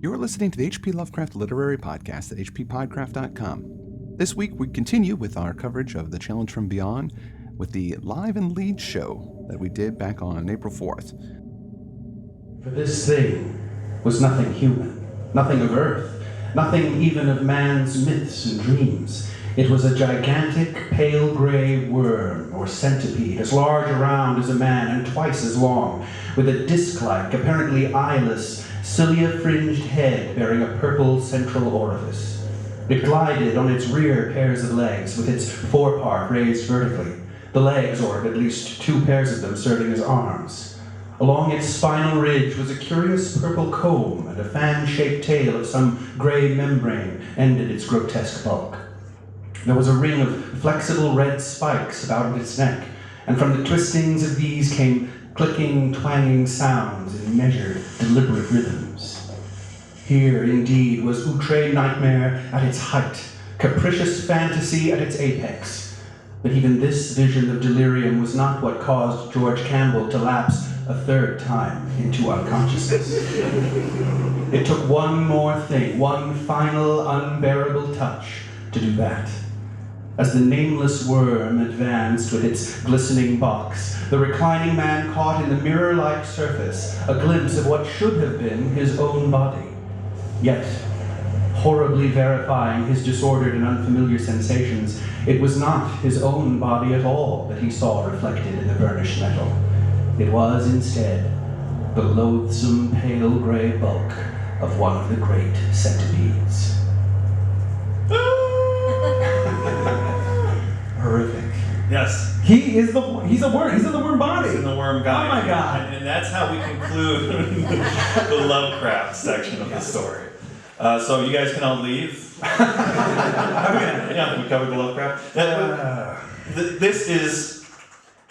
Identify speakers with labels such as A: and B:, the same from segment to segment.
A: You're listening to the H.P. Lovecraft Literary Podcast at hppodcraft.com. This week, we continue with our coverage of The Challenge from Beyond with the Live in Leeds show that we did back on April 4th.
B: For this thing was nothing human, nothing of earth, nothing even of man's myths and dreams. It was a gigantic, pale gray worm or centipede, as large around as a man and twice as long, with a disc-like, apparently eyeless, cilia-fringed head bearing a purple central orifice. It glided on its rear pairs of legs, with its forepart raised vertically, the legs, or at least two pairs of them, serving as arms. Along its spinal ridge was a curious purple comb, and a fan-shaped tail of some gray membrane ended its grotesque bulk. There was a ring of flexible red spikes about its neck, and from the twistings of these came clicking, twanging sounds in measured, deliberate rhythms. Here, indeed, was outre nightmare at its height, capricious fantasy at its apex. But even this vision of delirium was not what caused George Campbell to lapse a third time into unconsciousness. It took one more thing, one final, unbearable touch to do that. As the nameless worm advanced with its glistening box, the reclining man caught in the mirror-like surface a glimpse of what should have been his own body, yet, horribly verifying his disordered and unfamiliar sensations, it was not his own body at all that he saw reflected in the burnished metal. It was, instead, the loathsome pale gray bulk of one of the great centipedes. Horrific.
C: Yes.
D: He's a worm. He's in the worm body.
C: He's in the worm guy.
D: Oh my God.
C: And that's how we conclude the Lovecraft section of the story. So you guys can all leave. Yeah, we covered the Lovecraft. This is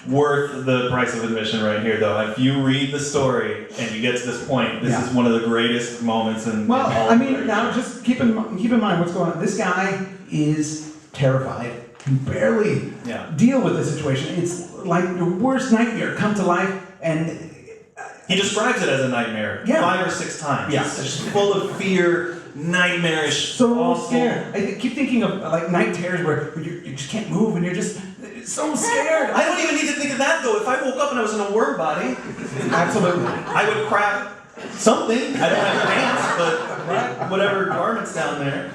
C: worth the price of admission right here, though. If you read the story and you get to this point, this is one of the greatest moments in all
D: I mean, now just keep in mind what's going on. This guy is terrified. Can barely deal with the situation. It's like your worst nightmare come to life, and
C: he describes it as a nightmare 5 or 6 times.
D: Yeah.
C: It's just full of fear, nightmarish,
D: so
C: awful.
D: scared. I keep thinking of like night terrors where you just can't move and you're just so scared.
C: I don't even need to think of that though. If I woke up and I was in a worm body,
D: Absolutely.
C: I would crap something. I don't have pants, but whatever garments down there.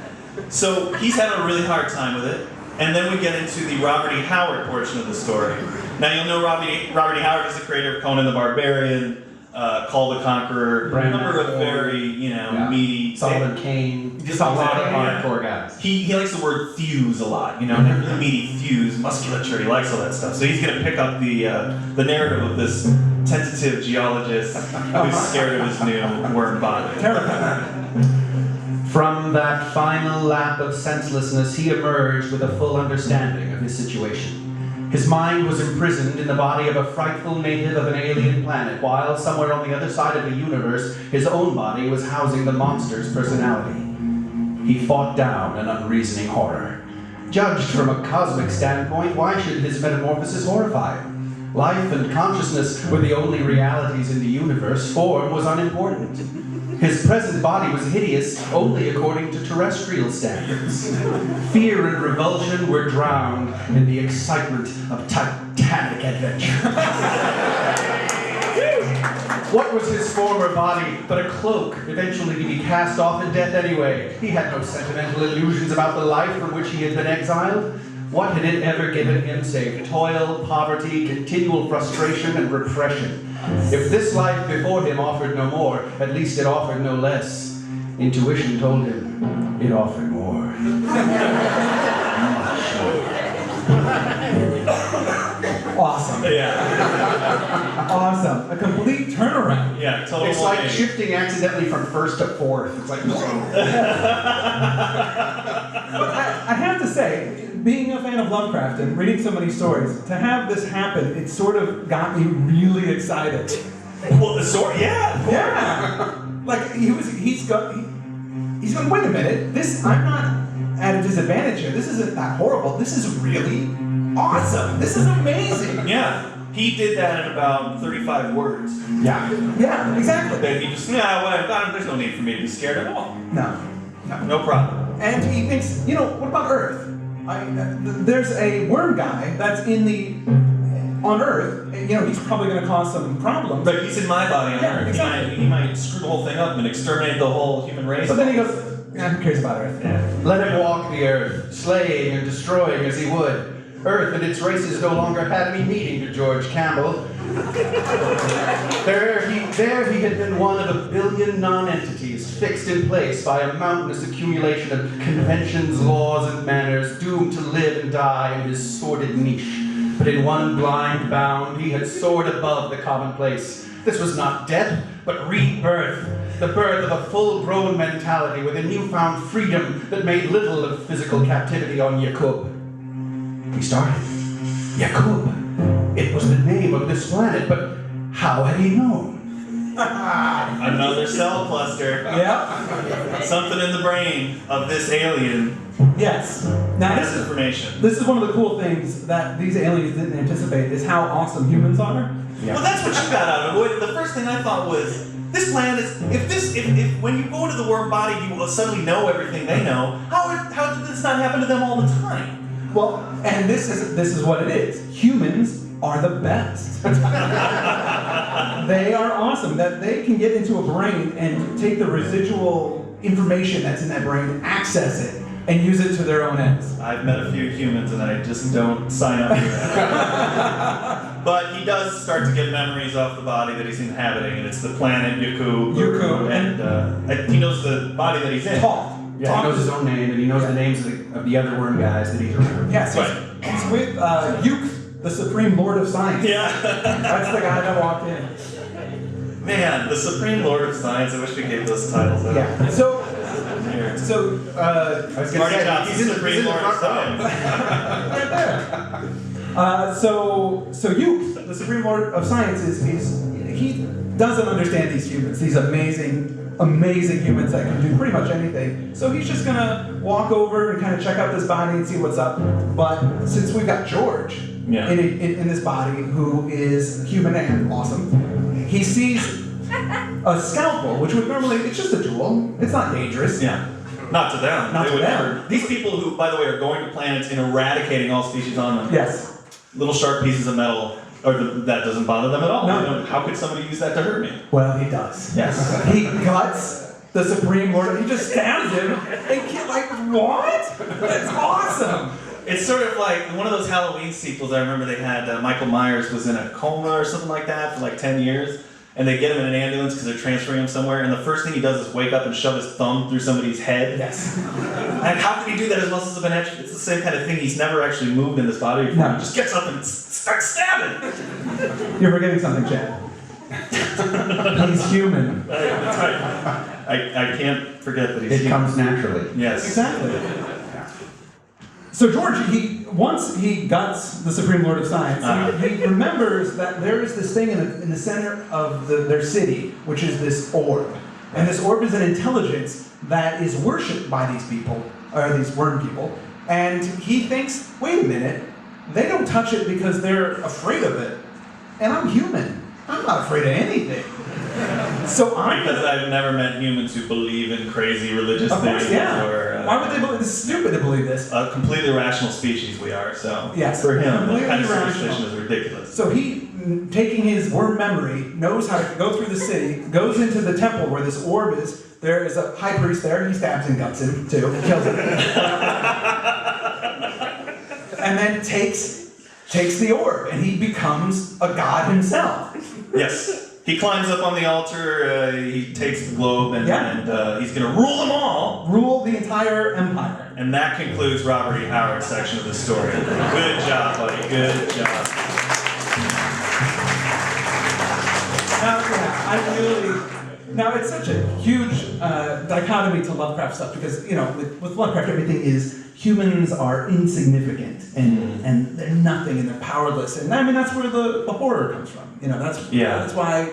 C: So he's having a really hard time with it. And then we get into the Robert E. Howard portion of the story. Now you'll know Robert E. Howard is the creator of Conan the Barbarian, Call the Conqueror, a number of very, meaty...
B: Solomon Kane,
C: Just
B: a lot of
C: yeah.
B: hardcore guys.
C: He likes the word thews a lot, really meaty thews, musculature, he likes all that stuff. So he's going to pick up the narrative of this tentative geologist who's scared of his new worm body.
B: From that final lap of senselessness, he emerged with a full understanding of his situation. His mind was imprisoned in the body of a frightful native of an alien planet, while somewhere on the other side of the universe, his own body was housing the monster's personality. He fought down an unreasoning horror. Judged from a cosmic standpoint, why should his metamorphosis horrify him? Life and consciousness were the only realities in the universe. Form was unimportant. His present body was hideous only according to terrestrial standards. Fear and revulsion were drowned in the excitement of titanic adventure. What was his former body but a cloak, eventually to be cast off in death anyway? He had no sentimental illusions about the life from which he had been exiled. What had it ever given him save toil, poverty, continual frustration, and repression? If this life before him offered no more, at least it offered no less. Intuition told him it offered more.
D: Awesome.
C: Yeah.
D: Awesome. A complete turnaround.
C: Yeah, totally.
B: It's like shifting accidentally from first to fourth. It's like,
D: But I have to say, being a fan of Lovecraft and reading so many stories, to have this happen, it sort of got me really excited.
C: Well, the story,
D: Yeah. Like he's going, wait a minute, I'm not at a disadvantage here. This isn't that horrible. This is really awesome. This is amazing.
C: Yeah. He did that in about 35 words.
D: Yeah, exactly.
C: Then he just, there's no need for me to be scared at all.
D: No.
C: Problem.
D: And he thinks, what about Earth? There's a worm guy that's on Earth. He's probably going to cause some problems.
C: But he's in my body on Earth.
D: Exactly.
C: He might screw the whole thing up and exterminate the whole human race.
D: But then he goes, who cares about Earth?
C: Yeah.
B: Let him walk the earth, slaying and destroying as he would. Earth and its races no longer had any meaning to George Campbell. There he had been one of a billion non-entities fixed in place by a mountainous accumulation of conventions, laws, and manners, doomed to live and die in his sordid niche. But in one blind bound, he had soared above the commonplace. This was not death, but rebirth. The birth of a full-grown mentality with a newfound freedom that made little of physical captivity on Yakub. He started. Yakub. It was the name of this planet, but how had he known?
C: Another cell cluster.
D: Yeah.
C: Something in the brain of this alien.
D: Yes. Now
C: This information.
D: This is one of the cool things that these aliens didn't anticipate is how awesome humans are.
C: Yeah. Well, that's what you got out of it. The first thing I thought was, this planet is, if when you go into the worm body, you will suddenly know everything they know, how did this not happen to them all the time?
D: Well, and this is what it is. Humans are the best. They are awesome. That they can get into a brain and take the residual information that's in that brain, access it, and use it to their own ends.
C: I've met a few humans and I just don't sign up for that. But he does start to get memories off the body that he's inhabiting, and it's the planet Yuku. And he knows the body that he's in.
B: Yeah, he knows his own name, and he knows the names of the other worm guys that he's around.
D: Yes, he's with Yuke, the Supreme Lord of Science.
C: Yeah.
D: That's the guy that walked in.
C: Man, the Supreme Lord of Science, I wish we gave those titles out.
D: Yeah. So
B: I was
C: Marty Johnson, Supreme Lord of Science.
D: right there. So Yuke, the Supreme Lord of Science, he doesn't understand these humans, these amazing humans that can do pretty much anything. So he's just gonna walk over and kind of check out this body and see what's up. But since we've got George in this body, who is human and awesome, he sees a scalpel, which would normally, it's just a tool. It's not dangerous.
C: Yeah. Not to them.
D: Not
C: they
D: to
C: would
D: them.
C: Never. These people who, by the way, are going to planets and eradicating all species on them.
D: Yes.
C: Little sharp pieces of metal, that doesn't bother them at all.
D: No.
C: How could somebody use that to hurt me?
D: Well, he does.
C: Yes.
D: He cuts the Supreme Lord. He just stabs him. And what? That's awesome.
C: It's sort of like one of those Halloween sequels. I remember they had Michael Myers was in a coma or something like that for like 10 years. And they get him in an ambulance because they're transferring him somewhere. And the first thing he does is wake up and shove his thumb through somebody's head.
D: Yes.
C: And how can he do that? His muscles have been atrophied. It's the same kind of thing. He's never actually moved in this body before.
D: No.
C: He just gets up and starts stabbing.
D: You're forgetting something, Chad. He's human.
C: That's right. I can't forget that he's
B: It
C: human.
B: comes naturally.
C: Yes.
D: Exactly. So George, once he guts the Supreme Lord of Science, he remembers that there is this thing in the center of their city, which is this orb. And this orb is an intelligence that is worshipped by these people, or these worm people. And he thinks, wait a minute, they don't touch it because they're afraid of it. And I'm human. I'm not afraid of anything. So
C: Because I've never met humans who believe in crazy religious
D: Of course,
C: things.
D: yeah.
C: Or,
D: why would they believe? It's stupid to believe this.
C: A completely rational species we are, so
D: Yes,
C: for him, that
D: completely
C: kind of
D: rational.
C: superstition is ridiculous.
D: So he, taking his worm memory, knows how to go through the city, goes into the temple where this orb is. There is a high priest there. He stabs and guts him too, kills him, and then takes the orb, and he becomes a god himself.
C: Yes. He climbs up on the altar, he takes the globe, and he's going to rule them all.
D: Rule the entire empire.
C: And that concludes Robert E. Howard's section of the story. Good job, buddy. Good job.
D: Now it's such a huge dichotomy to Lovecraft stuff because with Lovecraft everything is humans are insignificant and they're nothing and they're powerless, and I mean that's where the horror comes from. That's why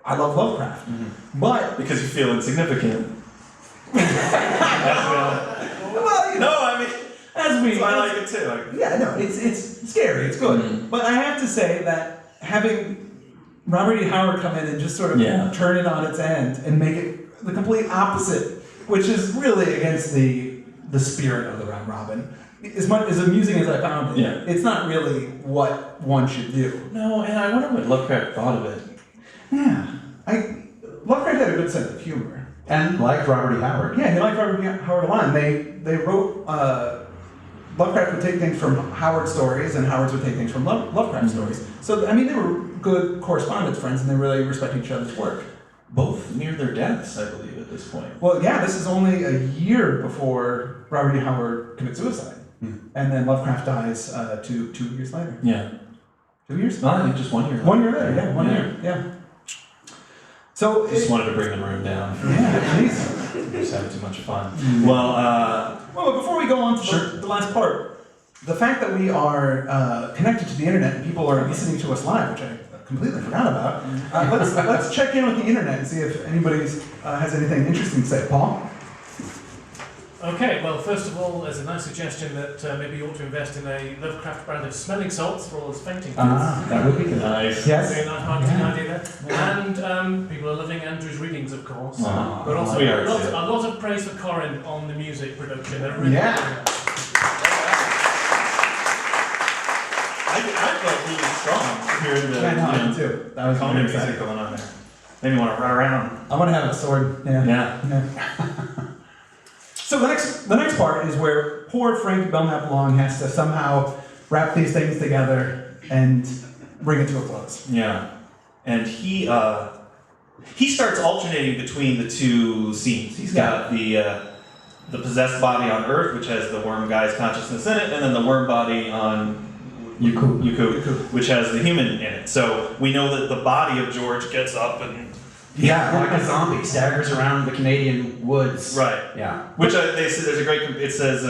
D: I love Lovecraft.
C: Mm-hmm.
D: But
C: because you feel insignificant.
D: as we
C: I like it too.
D: yeah, no, it's scary, it's good.
C: Mm-hmm.
D: But I have to say that having Robert E. Howard come in and just sort of turn it on its end and make it the complete opposite, which is really against the spirit of the round robin. As much as amusing as I found it, it's not really what one should do.
C: No, and I wonder what Lovecraft thought of it.
D: Yeah, Lovecraft had a good sense of humor.
B: And liked Robert E. Howard.
D: Yeah, he liked Robert E. Howard a lot. And they wrote, Lovecraft would take things from Howard stories, and Howard would take things from Lovecraft stories. So, I mean, they were good correspondence friends, and they really respect each other's work.
C: Both near their deaths, I believe, at this point.
D: Well, yeah, this is only a year before Robert E. Howard commits suicide. And then Lovecraft dies 2 years later.
C: Yeah.
D: 2 years?
C: No, I think just 1 year.
D: 1 year later, yeah, 1 year, yeah. So
C: just wanted to bring the room down.
D: Yeah, please.
C: Just having too much fun. Well,
D: but before we go on to the last part, the fact that we are connected to the internet and people are listening to us live, which I completely forgot about, let's check in with the internet and see if anybody has anything interesting to say. Paul?
E: Okay, well, first of all, there's a nice suggestion that maybe you ought to invest in a Lovecraft brand of smelling salts for all those fainting fits.
B: That would be good.
C: nice.
D: Yes.
E: Very nice marketing idea there. And people are loving Andrew's readings, of course. But also
C: we are
E: a lot of praise for Corin on the music production. They're really
C: I felt really strong hearing the
D: I too. That was
C: comedy
D: very
C: music
D: exciting.
C: going on there. Made me want to run around.
D: I want to have a sword. Yeah. So the next part is where poor Frank Belknap Long has to somehow wrap these things together and bring it to a close.
C: Yeah, and he starts alternating between the two scenes. He's got the possessed body on Earth, which has the worm guy's consciousness in it, and then the worm body on Yuku, which has the human in it. So we know that the body of George gets up and
B: like a zombie, staggers around the Canadian woods.
C: right.
B: Yeah.
C: Which they say there's a great. It says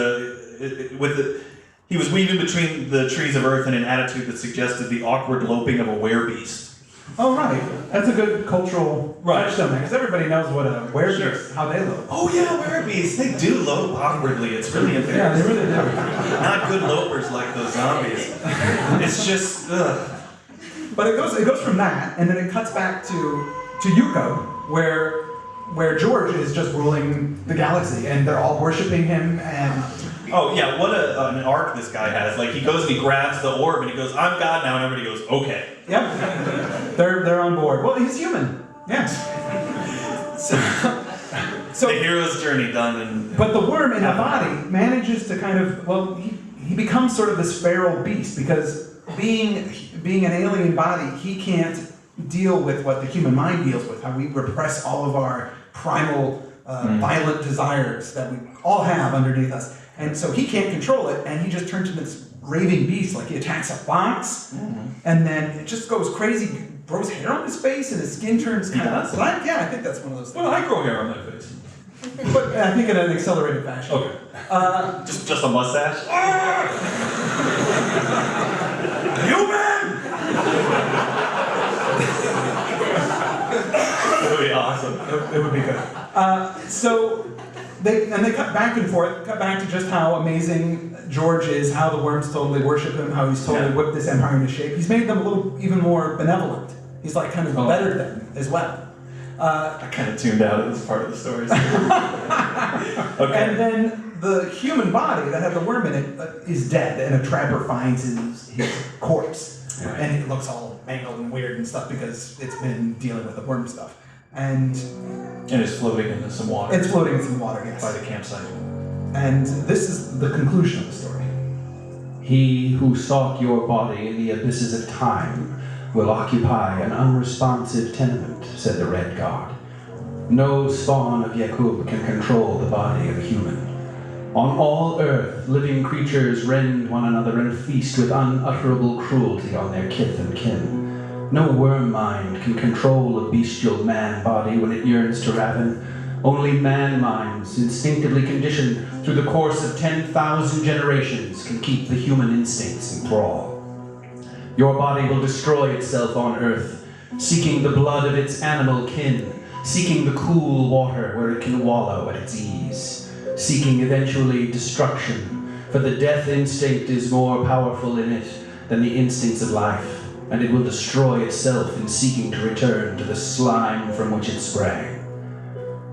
C: he was weaving between the trees of Earth in an attitude that suggested the awkward loping of a werebeast.
D: Oh, right. That's a good cultural touchstone there, because everybody knows what a werebeast, how they look.
C: Oh yeah, werebeasts. They do lope awkwardly. It's really embarrassing.
D: Yeah, they really do.
C: Not good lopers like those zombies. It's just ugh.
D: But it goes from that, and then it cuts back to Yuko, where George is just ruling the galaxy, and they're all worshiping him, and
C: Oh yeah, what an arc this guy has. Like he goes and he grabs the orb and he goes, "I'm God now," and everybody goes, "Okay."
D: yep, they're on board. Well, he's human. Yeah. So
C: The hero's journey done, and
D: but the worm in the body manages to kind of he becomes sort of this feral beast, because being an alien body, he can't deal with what the human mind deals with, how we repress all of our primal violent desires that we all have underneath us. And so he can't control it, and he just turns into this raving beast. Like he attacks a fox, and then it just goes crazy, grows hair on his face, and his skin turns kind of black. Yeah, I think that's one of those things.
C: well, I grow hair on my face.
D: But I think in an accelerated fashion.
C: Okay. Just a mustache. Human. That would be awesome.
D: It would be good. So they cut back and forth, cut back to just how amazing George is, how the worms totally worship him, how he's totally whipped this empire into shape. He's made them a little even more benevolent. He's like kind of better than as well.
C: I kind of tuned out at this part of the story. Okay.
D: And then the human body that had the worm in it is dead, and a trapper finds his corpse.
C: Right.
D: And it looks all mangled and weird and stuff because it's been dealing with the worm stuff. And
C: it's floating into some water.
D: it's floating in some water, yes.
C: by the campsite.
D: And this is the conclusion of the story.
B: He who sought your body in the abysses of time will occupy an unresponsive tenement, said the Red God. No spawn of Yakub can control the body of a human. On all earth, living creatures rend one another and feast with unutterable cruelty on their kith and kin. No worm mind can control a bestial man body when it yearns to raven. Only man minds, instinctively conditioned through the course of 10,000 generations, can keep the human instincts in thrall. Your body will destroy itself on earth, seeking the blood of its animal kin, seeking the cool water where it can wallow at its ease, seeking eventually destruction, for the death instinct is more powerful in it than the instincts of life. and it will destroy itself in seeking to return to the slime from which it sprang.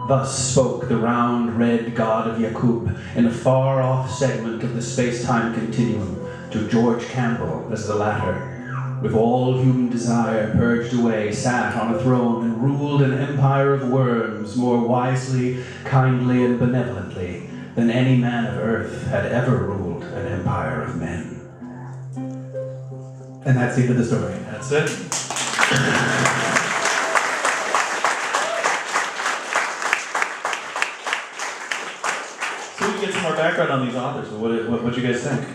B: Thus spoke the round red god of Yakub in a far-off segment of the space-time continuum to George Campbell as the latter, with all human desire purged away, sat on a throne and ruled an empire of worms more wisely, kindly, and benevolently than any man of earth had ever ruled an empire of men.
D: And that's the end of the story.
C: That's it. So we can get some more background on these authors. What do you guys think?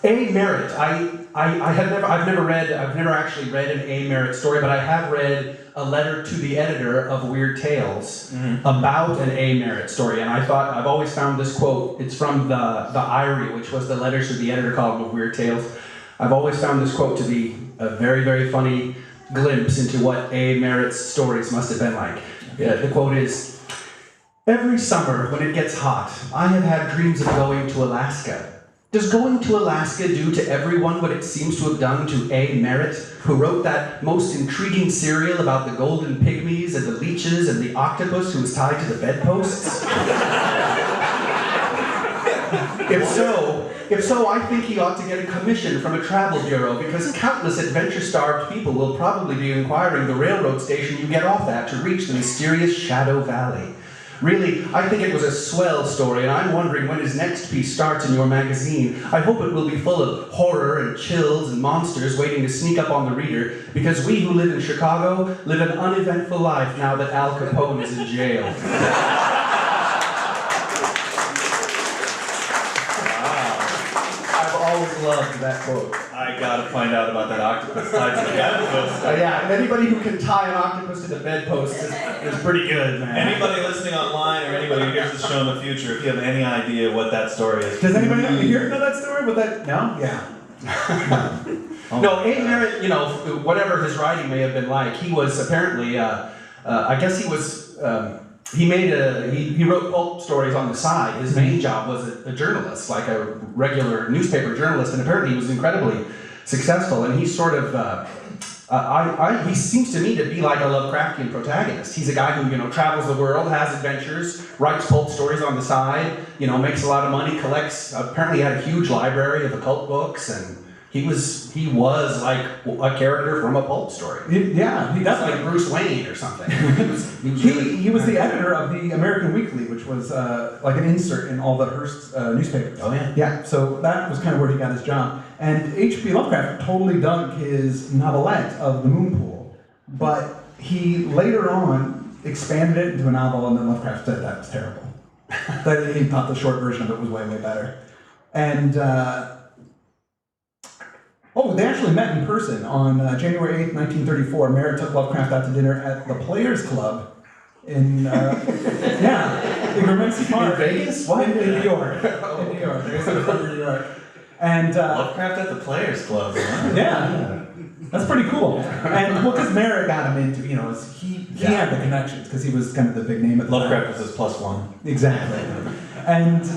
B: A. Merritt. I've never actually read an A. Merritt story, but I have read a letter to the editor of Weird Tales about an A. Merritt story, and I've always found this quote. It's from the Eyrie, which was the letters to the editor column of Weird Tales. I've always found this quote to be a very, very funny glimpse into what A. Merritt's stories must have been like. The quote is, "Every summer when it gets hot, I have had dreams of going to Alaska. Does going to Alaska do to everyone what it seems to have done to A. Merritt, who wrote that most intriguing serial about the golden pygmies and the leeches and the octopus who was tied to the bedposts? If so, I think he ought to get a commission from a travel bureau, because countless adventure-starved people will probably be inquiring the railroad station you get off at to reach the mysterious Shadow Valley. Really, I think it was a swell story, and I'm wondering when his next piece starts in your magazine. I hope it will be full of horror and chills and monsters waiting to sneak up on the reader, because we who live in Chicago live an uneventful life now that Al Capone is in jail." I've always loved that quote.
C: I gotta find out about that octopus tied to the bedpost.
B: Yeah, and anybody who can tie an octopus to the bedpost is pretty good, man.
C: Anybody listening online or anybody who hears this show in the future, if you have any idea what that story is.
D: Does anybody here know that story? No? Yeah.
B: No, A. Merritt, whatever his writing may have been like, he was apparently, I guess he was, he wrote pulp stories on the side. His main job was a journalist, like a regular newspaper journalist, and apparently he was incredibly successful, and he's sort of, he seems to me to be like a Lovecraftian protagonist. He's a guy who, travels the world, has adventures, writes pulp stories on the side, makes a lot of money, collects, apparently had a huge library of occult books, and he was like a character from a pulp story.
D: Yeah, he does.
B: Like Bruce Wayne or something.
D: He was the editor of the American Weekly, which was like an insert in all the Hearst newspapers.
B: Oh, yeah.
D: Yeah, so that was kind of where he got his job. And H.P. Lovecraft totally dug his novelette of The Moon Pool, but he later on expanded it into a novel, and then Lovecraft said that was terrible. That he thought the short version of it was way, way better. And they actually met in person on January 8th, 1934. Merritt took Lovecraft out to dinner at the Players Club in Gramercy Park.
B: In Vegas?
D: What? In New York. In New York. New York. And
C: Lovecraft at the Players Club. Huh?
D: Yeah, that's pretty cool. And because Merritt got him into, he had the connections because he was kind of the big name at the
C: Lovecraft
D: time.
C: was his +1.
D: Exactly. And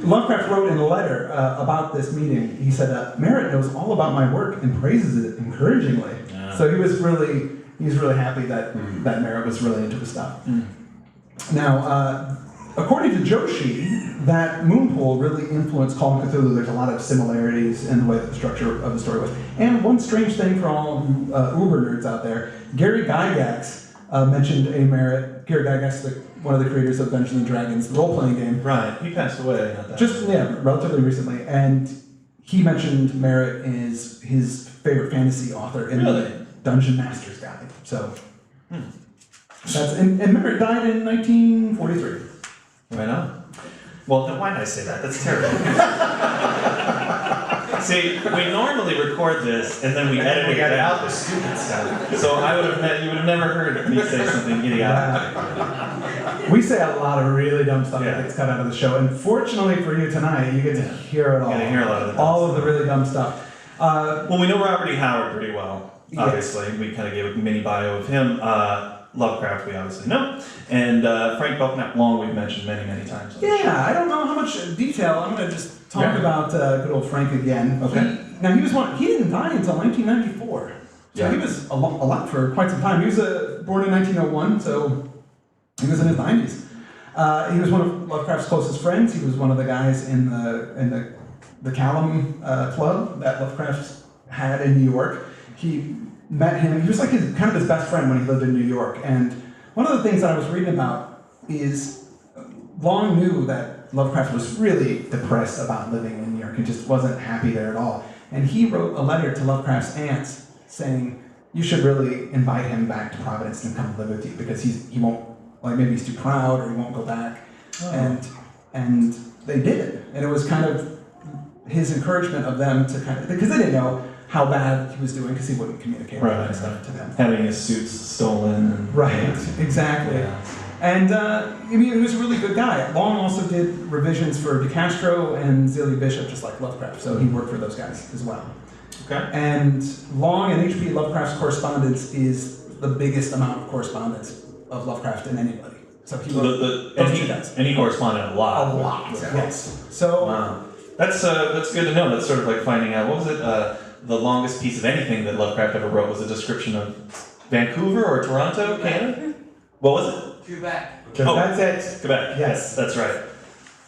D: Lovecraft wrote in a letter about this meeting. He said, "Merritt knows all about my work and praises it encouragingly."
C: Yeah.
D: So he was really happy that that Merritt was really into the stuff. Now, according to Joshi, that Moonpool really influenced Call of Cthulhu. There's a lot of similarities in the way that the structure of the story was. And one strange thing for all Uber nerds out there, Gary Gygax mentioned A. Merritt. Gary Gygax, one of the creators of Dungeons and Dragons, the role-playing game.
C: Right, he passed away.
D: Relatively recently. And he mentioned Merritt is his favorite fantasy author in the Dungeon Master's Guide. So, and Merritt died in 1943.
C: Right on. Well, then why did I say that? That's terrible. See, we normally record this and then we edit it out the stupid stuff. So you would have never heard me say something idiotic.
D: We say a lot of really dumb stuff that gets cut out of the show, and fortunately for you tonight, you get to hear it all.
C: You get to hear a lot of it.
D: All of the really dumb stuff.
C: Well, we know Robert E. Howard pretty well, obviously. Yes. We kind of gave a mini bio of him. Lovecraft, we obviously know. And Frank Belknap Long, we've mentioned many, many times.
D: I don't know how much detail. I'm going to just talk about good old Frank again.
B: Okay.
D: now he was one. He didn't die until 1994. So he was alive for quite some time. He was born in 1901, so he was in his 90s. He was one of Lovecraft's closest friends. He was one of the guys in the Callum Club that Lovecraft had in New York. He met him. He was like kind of his best friend when he lived in New York. And one of the things that I was reading about is Long knew that Lovecraft was really depressed about living in New York. He just wasn't happy there at all. And he wrote a letter to Lovecraft's aunts saying, you should really invite him back to Providence and come live with you because he won't, like maybe he's too proud or he won't go back. Oh. And they did. And it was kind of his encouragement of them to kind of, because they didn't know how bad he was doing because he wouldn't communicate that stuff to them.
C: Having his suits stolen.
D: Right, exactly. Yeah. And I mean, he was a really good guy. Long also did revisions for DeCastro and Zelia Bishop, just like Lovecraft, so he worked for those guys as well.
C: Okay.
D: And Long and H.P. Lovecraft's correspondence is the biggest amount of correspondence of Lovecraft than anybody. So he wrote
C: and he corresponded a lot.
D: A lot, yes. So
C: wow. That's good to know. That's sort of like finding out, what was it? The longest piece of anything that Lovecraft ever wrote was a description of Vancouver or Toronto, Canada? What was it?
F: Quebec.
C: Oh,
D: that's it.
C: Quebec. Yes, that's right.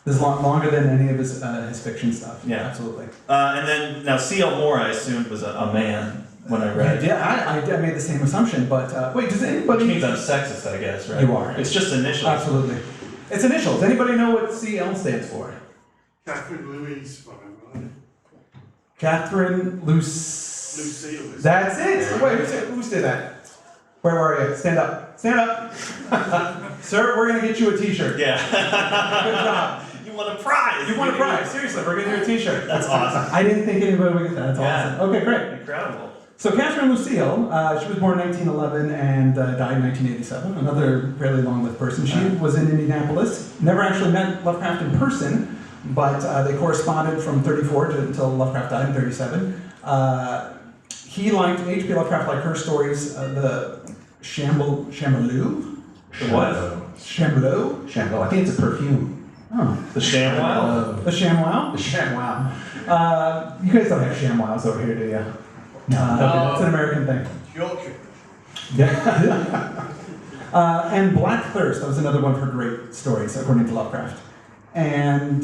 D: This is longer than any of his fiction stuff.
C: Yeah,
D: absolutely.
C: And then now C.L. Moore, I assumed was a man when I read.
D: Yeah, I made the same assumption, but wait, does anybody?
C: Which means I'm sexist, I guess, right?
D: You are.
C: It's just initials.
D: Absolutely. It's initials. Anybody know what CL stands for?
G: Catherine Louise, whatever.
D: Catherine Lucille.
G: That's
D: it. Wait, who said that? Where were you? Stand up. Stand up. Sir, we're going to get you a t-shirt.
C: Yeah.
D: Good job.
C: You want a prize.
D: You want a prize. Seriously, we're going to do a t-shirt.
C: That's awesome.
D: I didn't think anybody would get that. That's awesome. Okay, great.
C: Incredible.
D: So Catherine Lucille, she was born in 1911 and died in 1987. Another fairly long-lived person. She was in Indianapolis. Never actually met Lovecraft in person, but they corresponded from 34 until Lovecraft died in 37. He liked, H.P. Lovecraft liked her stories, the Chamallow?
C: What?
B: Chamallow. I think it's a perfume.
D: Oh.
C: The ShamWow?
D: The ShamWow?
B: The ShamWow.
D: You guys don't have ShamWows over here, do you? No. It's an American thing.
G: Yorkshire.
D: Yeah. And Black Thirst, that was another one of her great stories, according to Lovecraft. And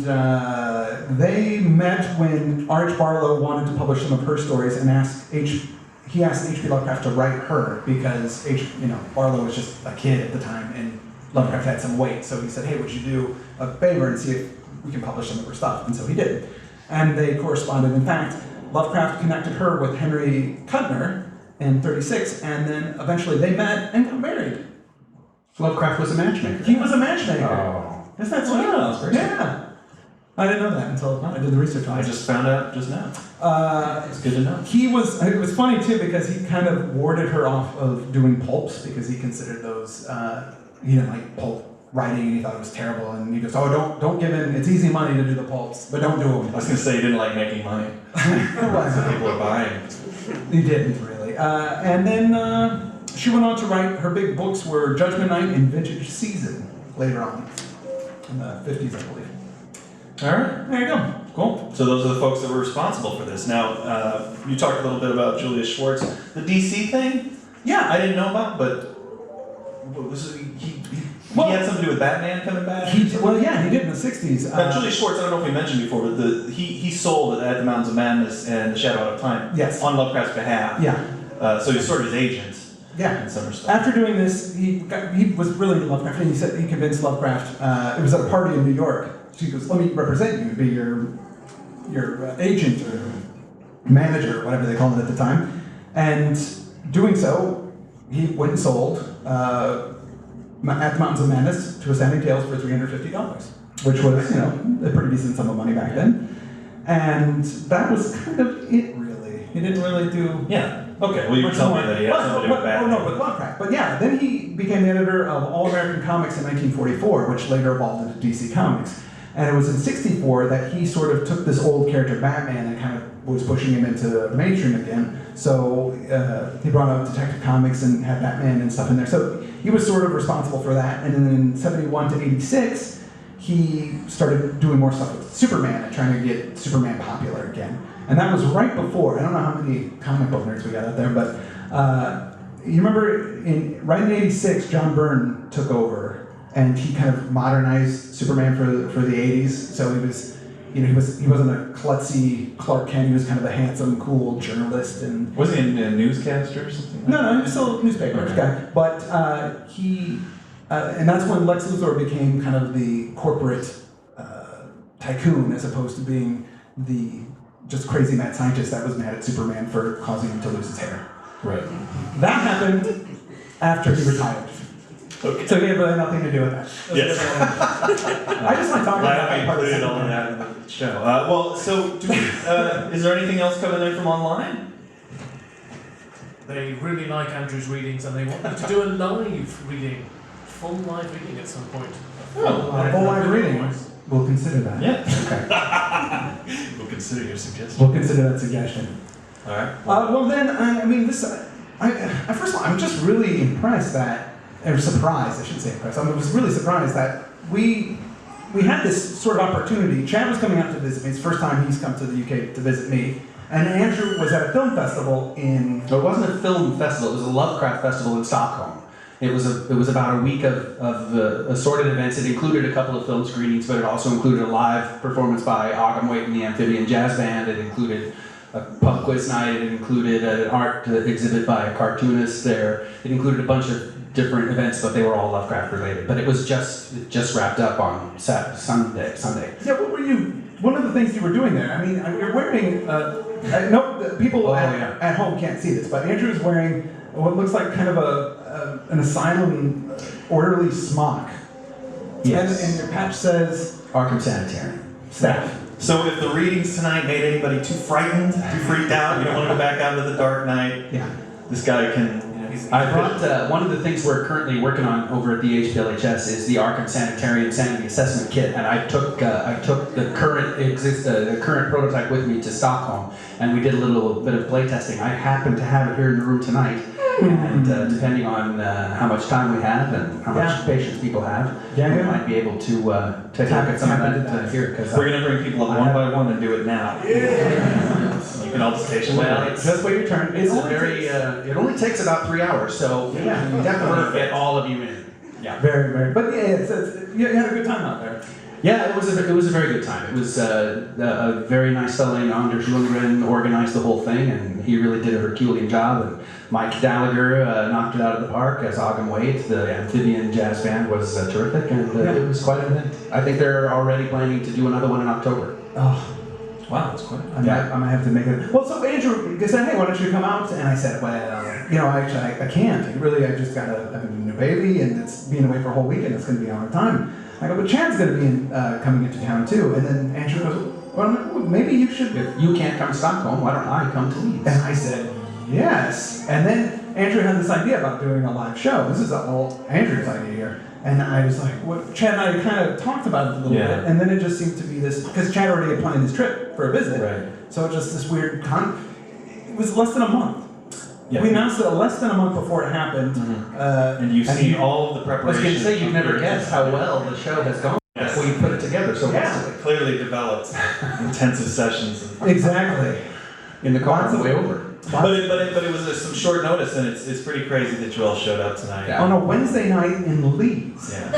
D: they met when R.H. Barlow wanted to publish some of her stories and he asked H.P. Lovecraft to write her because Barlow was just a kid at the time and Lovecraft had some weight. So he said, hey, would you do a favor and see if we can publish some of her stuff? And so he did. And they corresponded. In fact, Lovecraft connected her with Henry Kuttner in 36, and then eventually they met and got married.
B: Lovecraft was a matchmaker.
D: He was a matchmaker.
B: Oh.
D: Isn't that sweet?
C: Wow,
D: Yeah. I didn't know that until I did the research on it.
C: I just found out just now. It's good to know.
D: It was funny too because he kind of warded her off of doing pulps because he considered those, he didn't like pulp writing and he thought it was terrible. And he goes, oh, don't give in, it's easy money to do the pulps, but don't do them.
C: I was going to say he didn't like making money. People are buying.
D: He didn't really. And then she went on to write, her big books were Judgment Night and Vintage Season later on, in the 50s, I believe.
C: All right.
D: There you go. Cool.
C: So those are the folks that were responsible for this. Now, you talked a little bit about Julius Schwartz. The DC thing?
D: Yeah.
C: I didn't know about, but was it, he had something to do with Batman coming back?
D: He did in the 60s.
C: Julius Schwartz, I don't know if we mentioned before, but he sold at the Mountains of Madness and The Shadow Out of Time.
D: Yes.
C: On Lovecraft's behalf.
D: Yeah.
C: So he's sort of his agent.
D: Yeah.
C: In some respects.
D: After doing this, he was really into Lovecraft, and he convinced Lovecraft. It was at a party in New York. She goes, "Let me represent you, be your agent or manager, or whatever they called it at the time." And doing so, he went and sold At the Mountains of Madness to Astounding Tales for $350, which was a pretty decent sum of money back then. And that was kind of it, really. He didn't really do.
C: Yeah. Okay, well, you can tell me that he had something to do with Batman.
D: Oh, no, with Lovecraft. But yeah, then he became the editor of All American Comics in 1944, which later evolved into DC Comics. And it was in 64 that he sort of took this old character, Batman, and kind of was pushing him into the mainstream again. So he brought out Detective Comics and had Batman and stuff in there. So he was sort of responsible for that. And then in 71 to 86, he started doing more stuff with Superman and trying to get Superman popular again. And that was right before, I don't know how many comic book nerds we got out there, but you remember right in '86, John Byrne took over, and he kind of modernized Superman for the '80s. So he was, he wasn't a klutzy Clark Kent. He was kind of a handsome, cool journalist. And
C: Was he a newscaster or something?
D: no, he was still a newspaper guy. But and that's when Lex Luthor became kind of the corporate tycoon, as opposed to being the just crazy mad scientist that was mad at Superman for causing him to lose his hair.
C: Right.
D: That happened after he retired.
C: Okay.
D: So he had really nothing to do with that.
C: Yes.
D: I just like talking
C: Glad
D: about
C: we
D: that part of
C: included
D: the
C: all of that in the show. Well, so do we, is there anything else coming in from online?
E: They really like Andrew's readings and they want you to do a live reading, full live reading at some point.
D: Full live reading. We'll consider that.
C: Yeah. Okay. We'll consider your suggestion.
D: We'll consider that suggestion.
C: All right.
D: Well then, I mean, this. First of all, I'm just really impressed or surprised. I shouldn't say impressed. I was really surprised that we had this sort of opportunity. Chad was coming out to visit me. It's the first time he's come to the UK to visit me. And Andrew was at a film festival in.
B: So it wasn't a film festival. It was a Lovecraft festival in Stockholm. It was about a week of assorted events. It included a couple of film screenings, but it also included a live performance by Ogham Waite and the Amphibian Jazz Band. It included a pub quiz night. It included an art exhibit by a cartoonist there. It included a bunch of different events, but they were all Lovecraft related. But it just wrapped up on Sunday.
D: Yeah, what were you? One of the things you were doing there. I mean, you're wearing. People at home can't see this, but Andrew is wearing what looks like kind of an asylum orderly smock.
B: Yes.
D: And your patch says
B: Arkham Sanitarium.
D: staff.
C: So if the readings tonight made anybody too frightened, too freaked out, you don't want to go back out into the dark night,
D: Yeah.
C: this guy can, he's...
B: I brought, one of the things we're currently working on over at the HPLHS is the Arkham Sanitarium Sanity Assessment Kit, and I took the current prototype with me to Stockholm, and we did a little bit of play testing. I happen to have it here in the room tonight, and depending on how much time we have and how much patience people have, we might be able to take a look at some of that here. Because
C: We're going to bring people up one by one and do it now. You can all just take them.
B: Well,
D: Just wait your turn.
B: It's it only takes about 3 hours, so we definitely get all of you in. Yeah.
D: Very, very. But you had a good time out there.
B: Yeah, it was a very good time. It was a very nice fellow named Andrew Leman organized the whole thing, and he really did a Herculean job. And Mike Gallagher knocked it out of the park as Ogham Waite. The Amphibian Jazz Band was terrific, and it was quite an event. I think they're already planning to do another one in October.
D: Oh.
C: Wow, that's quite...
D: I might have to make it. Well, so Andrew said, "Hey, why don't you come out?" And I said, "Well, actually, I can't. Really, I just got a new baby, and it's being away for a whole weekend. It's going to be a hard time." I go, "But Chad's going to be coming into town too." And then Andrew goes, "Well, maybe you should."
B: If you can't come to Stockholm, why don't I come to Leeds?
D: And I said, "Yes." And then Andrew had this idea about doing a live show. This is all Andrew's idea here. And I was like, Chad and I kind of talked about it a little bit, and then it just seemed to be this, because Chad already had planned his trip for a visit,
C: Right.
D: so just this weird it was less than a month.
C: Yeah.
D: We announced it less than a month before it happened.
C: And you've seen all of the
B: I was
C: preparation.
B: going to say, you'd never guess how well the show has gone before you put it together so hastily.
C: Clearly developed intensive sessions.
D: Exactly.
B: In the car on the way over.
C: But it was some short notice, and it's pretty crazy that you all showed up tonight.
B: Yeah.
D: On a Wednesday night in Leeds.
C: Yeah.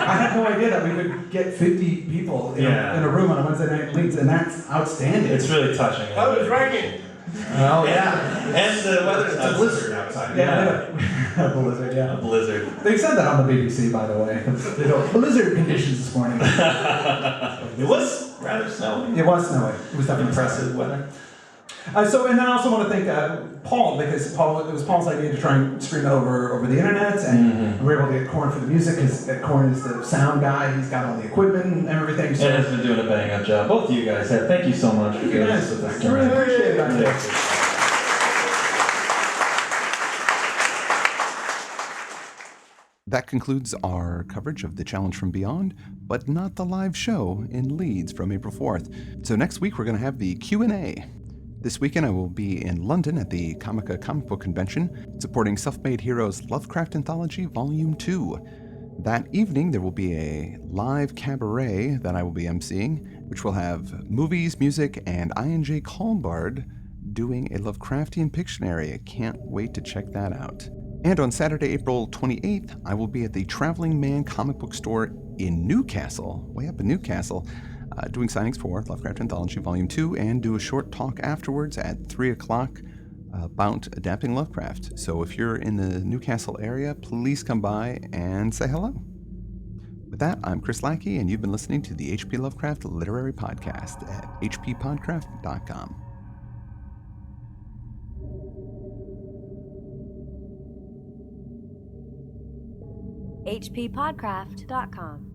D: I had no idea that we could get 50 people in a room on a Wednesday night in Leeds, and that's outstanding.
C: It's really touching.
G: Oh, it's raining.
C: Oh yeah, and the weather's
B: It's a blizzard outside.
D: A blizzard,
C: A blizzard.
D: They said that on the BBC, by the way. They go, blizzard conditions this morning.
C: It was rather snowy.
D: It was snowy. It was definitely
C: Impressive weather.
D: And then I also want to thank Paul, because it was Paul's idea to try and stream it over the internet, and we were able to get Corin for the music, because Corin is the sound guy. He's got all the equipment and everything. So
C: And has been doing a bang-up job. Both of you guys have. Thank you so much for doing this with us.
D: I really appreciate it.
A: That concludes our coverage of the Challenge from Beyond, but not the live show in Leeds from April 4th. So next week we're going to have the Q&A. This weekend I will be in London at the Comica Comic Book Convention, supporting Self-Made Heroes Lovecraft Anthology Volume 2. That evening, there will be a live cabaret that I will be emceeing, which will have movies, music, and I.N.J. Kalmbard doing a Lovecraftian Pictionary. I can't wait to check that out. And on Saturday, April 28th, I will be at the Traveling Man comic book store in Newcastle, way up in Newcastle, doing signings for Lovecraft Anthology Volume 2 and do a short talk afterwards at 3 o'clock about adapting Lovecraft. So if you're in the Newcastle area, please come by and say hello. With that, I'm Chris Lackey, and you've been listening to the H.P. Lovecraft Literary Podcast at hppodcraft.com.
F: hppodcraft.com.